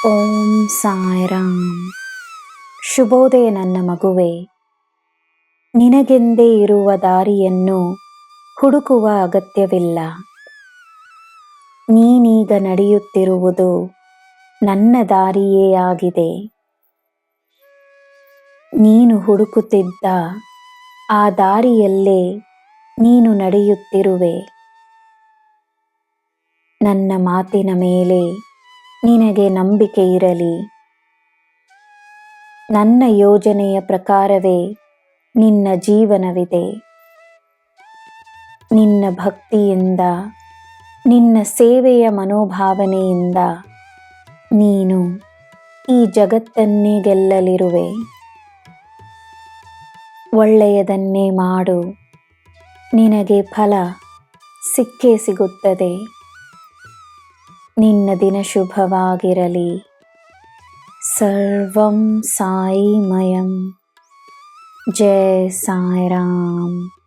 ಓಂ ಸಾಯಿರಾಮ್. ಶುಭೋದಯ ನನ್ನ ಮಗುವೆ. ನಿನಗೆಂದೇ ಇರುವ ದಾರಿಯನ್ನು ಹುಡುಕುವ ಅಗತ್ಯವಿಲ್ಲ. ನೀನೀಗ ನಡೆಯುತ್ತಿರುವುದು ನನ್ನ ದಾರಿಯೇ ಆಗಿದೆ. ನೀನು ಹುಡುಕುತ್ತಿದ್ದ ಆ ದಾರಿಯಲ್ಲೇ ನೀನು ನಡೆಯುತ್ತಿರುವೆ. ನನ್ನ ಮಾತಿನ ಮೇಲೆ ನಿನಗೆ ನಂಬಿಕೆ ಇರಲಿ. ನನ್ನ ಯೋಜನೆಯ ಪ್ರಕಾರವೇ ನಿನ್ನ ಜೀವನವಿದೆ. ನಿನ್ನ ಭಕ್ತಿಯಿಂದ, ನಿನ್ನ ಸೇವೆಯ ಮನೋಭಾವನೆಯಿಂದ ನೀನು ಈ ಜಗತ್ತನ್ನೇ ಗೆಲ್ಲಲಿರುವೆ. ಒಳ್ಳೆಯದನ್ನೇ ಮಾಡು, ನಿನಗೆ ಫಲ ಸಿಕ್ಕೇ ಸಿಗುತ್ತದೆ. ನಿನ್ನ ದಿನ ಶುಭವಾಗಿರಲಿ. ಸರ್ವಂ ಸಾಯಿಮಯಂ. ಜೈ ಸಾಯಿರಾಮ್.